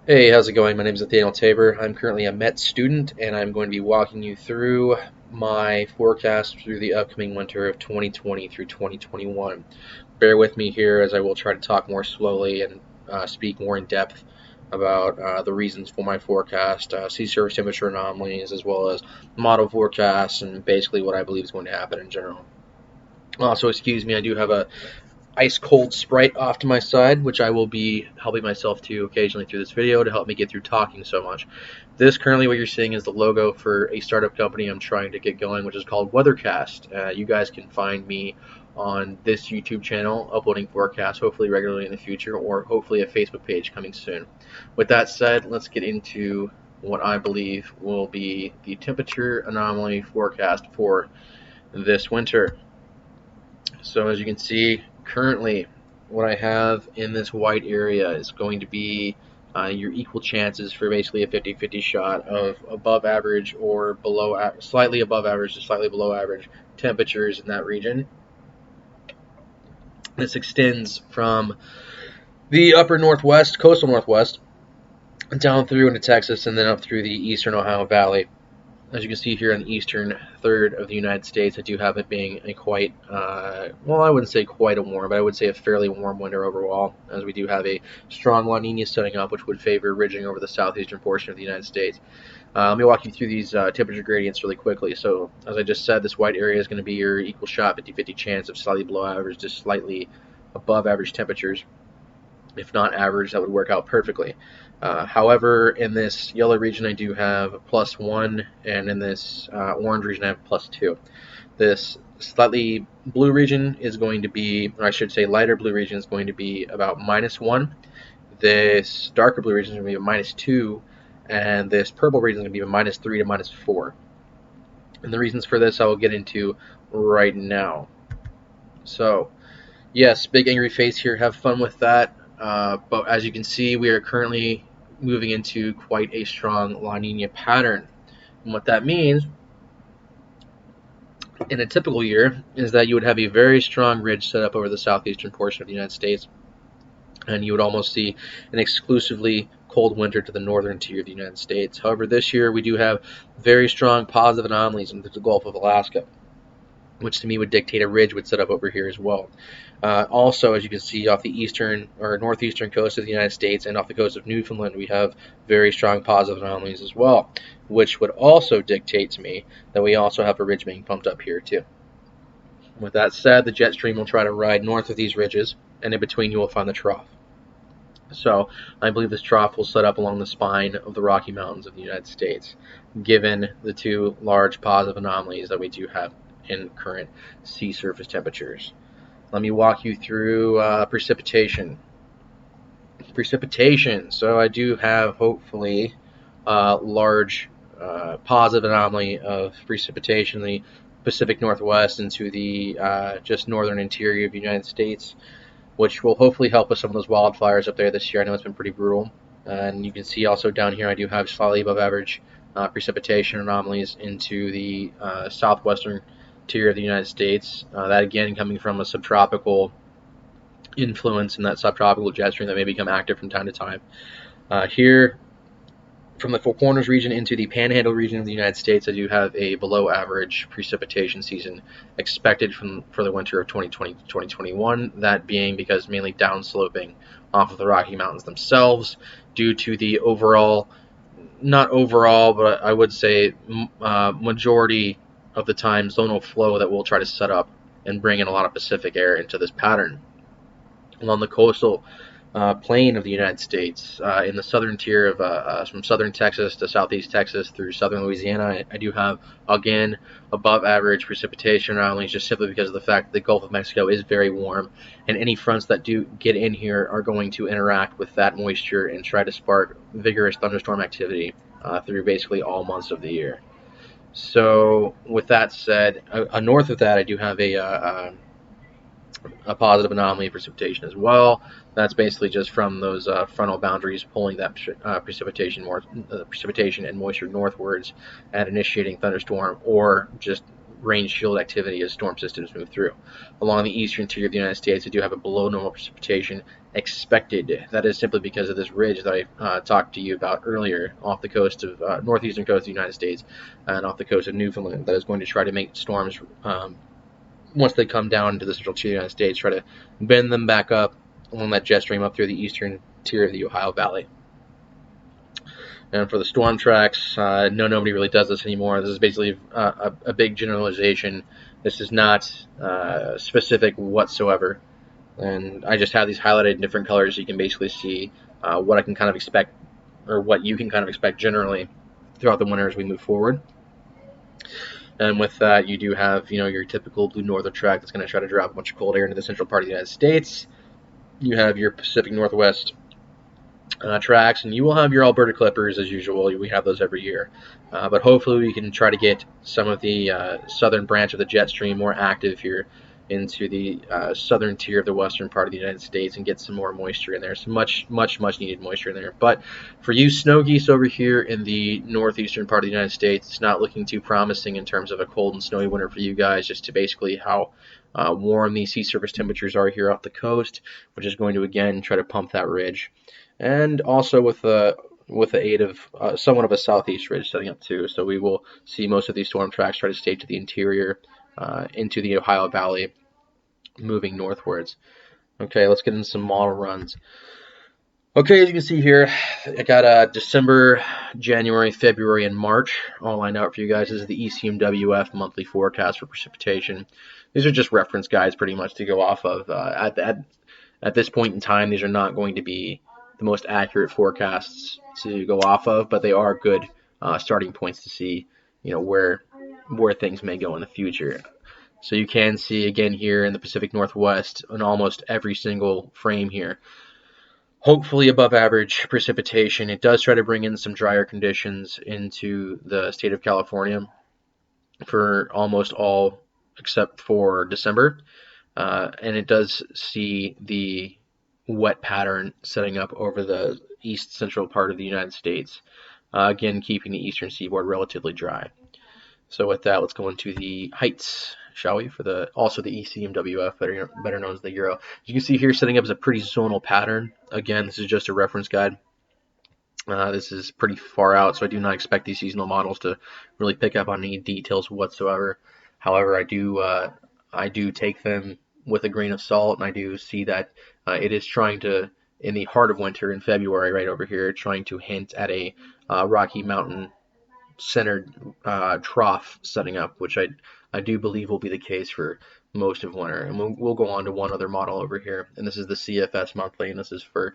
Hey, how's it going? My name is Nathaniel Tabor. I'm currently a Met student, and I'm going to be walking you through my forecast through the upcoming winter of 2020 through 2021. Bear with me here as I will try to talk more slowly and speak more in depth about the reasons for my forecast, sea surface temperature anomalies, as well as model forecasts, and basically what I believe is going to happen in general. Also, excuse me, I do have a ice cold Sprite off to my side, which I will be helping myself to occasionally through this video to help me get through talking so much. This currently what you're seeing is the logo for a startup company I'm trying to get going, which is called Weathercast. You guys can find me on this YouTube channel uploading forecasts hopefully regularly in the future, or hopefully a Facebook page coming soon. With that said, let's get into what I believe will be the temperature anomaly forecast for this winter. So as you can see, currently what I have in this white area is going to be your equal chances for basically a 50-50 shot of above average or below, slightly above average to slightly below average temperatures in that region. This extends from the upper northwest, coastal northwest, down through into Texas and then up through the eastern Ohio Valley. As you can see here in the eastern third of the United States, I do have it being a quite, well, I wouldn't say quite a warm, but I would say a fairly warm winter overall, as we do have a strong La Nina setting up, which would favor ridging over the southeastern portion of the United States. Let me walk you through these temperature gradients really quickly. So, as I just said, this white area is going to be your equal shot, 50-50 chance of slightly below average to slightly above average temperatures. If not average, that would work out perfectly. However, in this yellow region, I do have a +1, and in this orange region, I have +2. This slightly blue region is going to be, or I should say lighter blue region is going to be about -1. This darker blue region is going to be a -2, and this purple region is going to be a -3 to -4. And the reasons for this I will get into right now. So, yes, big angry face here. Have fun with that. But as you can see, we are currently moving into quite a strong La Nina pattern. And what that means in a typical year is that you would have a very strong ridge set up over the southeastern portion of the United States, and you would almost see an exclusively cold winter to the northern tier of the United States. However, this year we do have very strong positive anomalies into the Gulf of Alaska, which to me would dictate a ridge would set up over here as well. Also, as you can see off the eastern or northeastern coast of the United States and off the coast of Newfoundland, we have very strong positive anomalies as well, which would also dictate to me that we also have a ridge being pumped up here too. With that said, the jet stream will try to ride north of these ridges, and in between you will find the trough. So I believe this trough will set up along the spine of the Rocky Mountains of the United States, given the two large positive anomalies that we do have in current sea surface temperatures. Let me walk you through precipitation. So I do have hopefully large positive anomaly of precipitation in the Pacific Northwest into the just northern interior of the United States, which will hopefully help with some of those wildfires up there this year. I know it's been pretty brutal. And you can see also down here I do have slightly above average precipitation anomalies into the southwestern tier of the United States. That again coming from a subtropical influence in that subtropical jet stream that may become active from time to time. Here, from the Four Corners region into the Panhandle region of the United States, I do have a below average precipitation season expected for the winter of 2020 to 2021. That being because mainly downsloping off of the Rocky Mountains themselves due to the overall, not overall, but I would say majority of the time zonal flow that we'll try to set up and bring in a lot of Pacific air into this pattern. Along the coastal plain of the United States, in the southern tier of from southern Texas to southeast Texas through southern Louisiana, I do have again above average precipitation anomalies, just simply because of the fact that the Gulf of Mexico is very warm, and any fronts that do get in here are going to interact with that moisture and try to spark vigorous thunderstorm activity through basically all months of the year. So with that said, north of that I do have a positive anomaly precipitation as well. That's basically just from those frontal boundaries pulling that precipitation and moisture northwards and initiating thunderstorm, or just rain shield activity as storm systems move through. Along the eastern interior of the United States, we do have a below normal precipitation expected. That is simply because of this ridge that I talked to you about earlier off the coast of northeastern coast of the United States and off the coast of Newfoundland that is going to try to make storms, once they come down into the central tier of the United States, try to bend them back up along that jet stream up through the eastern tier of the Ohio Valley. And for the storm tracks, nobody really does this anymore. This is basically a big generalization. This is not specific whatsoever. And I just have these highlighted in different colors so you can basically see what I can kind of expect, or what you can kind of expect generally throughout the winter as we move forward. And with that, you do have, your typical blue northern track that's going to try to drop a bunch of cold air into the central part of the United States. You have your Pacific Northwest tracks, and you will have your Alberta Clippers as usual. We have those every year. But hopefully we can try to get some of the southern branch of the jet stream more active here into the southern tier of the western part of the United States and get some more moisture in there. Some much needed moisture in there. But for you snow geese over here in the northeastern part of the United States, it's not looking too promising in terms of a cold and snowy winter for you guys, just to basically how warm these sea surface temperatures are here off the coast, which is going to again try to pump that ridge. And also with the aid of somewhat of a southeast ridge setting up too. So we will see most of these storm tracks try to stay to the interior into the Ohio Valley, moving northwards. Okay, let's get into some model runs. Okay, as you can see here, I got December, January, February, and March all lined out for you guys. This is the ECMWF monthly forecast for precipitation. These are just reference guides pretty much to go off of. At this point in time, these are not going to be the most accurate forecasts to go off of, but they are good starting points to see, where things may go in the future. So you can see again here in the Pacific Northwest in almost every single frame here, hopefully above average precipitation. It does try to bring in some drier conditions into the state of California for almost all except for December, and it does see the wet pattern setting up over the east central part of the United States, again keeping the eastern seaboard relatively dry. So with that, let's go into the heights, shall we, for also the ECMWF, better known as the Euro. As you can see here, setting up as a pretty zonal pattern. Again, this is just a reference guide. This is pretty far out, so I do not expect these seasonal models to really pick up on any details whatsoever. However, I do take them with a grain of salt, and I do see that it is trying to, in the heart of winter in February, right over here, trying to hint at a Rocky Mountain centered trough setting up, which I do believe will be the case for most of winter. And we'll go on to one other model over here, and this is the CFS monthly, and this is for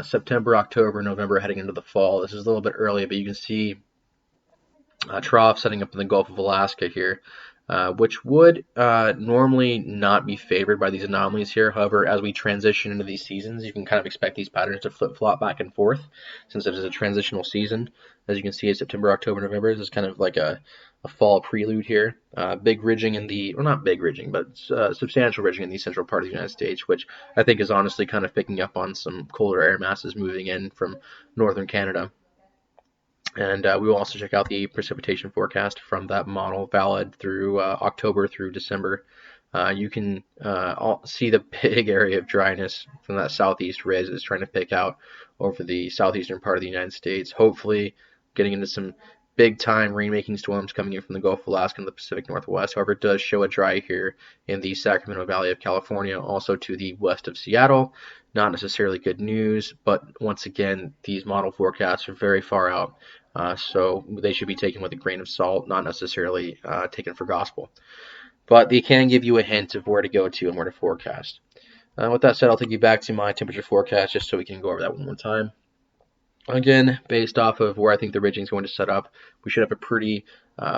September, October, November, heading into the fall. This is a little bit early, but you can see a trough setting up in the Gulf of Alaska here, which would normally not be favored by these anomalies here. However, as we transition into these seasons, you can kind of expect these patterns to flip-flop back and forth, since it is a transitional season. As you can see, September, October, November, this is kind of like a fall prelude here. Big ridging in the, well, not big ridging, but substantial ridging in the central part of the United States, which I think is honestly kind of picking up on some colder air masses moving in from northern Canada. And we will also check out the precipitation forecast from that model, valid through October through December. You can see the big area of dryness from that southeast ridge that's trying to pick out over the southeastern part of the United States. Hopefully getting into some big-time rain-making storms coming in from the Gulf of Alaska and the Pacific Northwest. However, it does show a dry here in the Sacramento Valley of California, also to the west of Seattle. Not necessarily good news, but once again, these model forecasts are very far out. So they should be taken with a grain of salt, not necessarily taken for gospel. But they can give you a hint of where to go to and where to forecast. With that said, I'll take you back to my temperature forecast just so we can go over that one more time. Again, based off of where I think the ridging is going to set up, we should have a pretty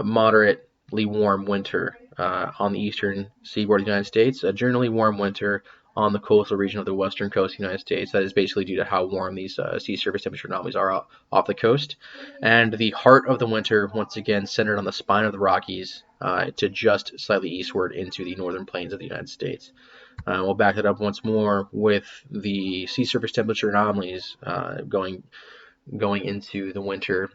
moderately warm winter on the eastern seaboard of the United States, a generally warm winter on the coastal region of the western coast of the United States. That is basically due to how warm these sea surface temperature anomalies are off the coast. And the heart of the winter, once again, centered on the spine of the Rockies to just slightly eastward into the northern plains of the United States. We'll back that up once more with the sea surface temperature anomalies going into the winter.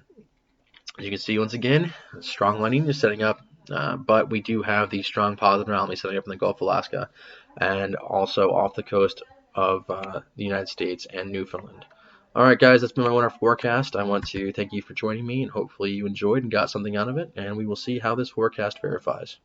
As you can see, once again, strong lining is setting up But we do have the strong positive anomaly setting up in the Gulf of Alaska and also off the coast of the United States and Newfoundland. All right, guys, that's been my winter forecast. I want to thank you for joining me, and hopefully you enjoyed and got something out of it, and we will see how this forecast verifies.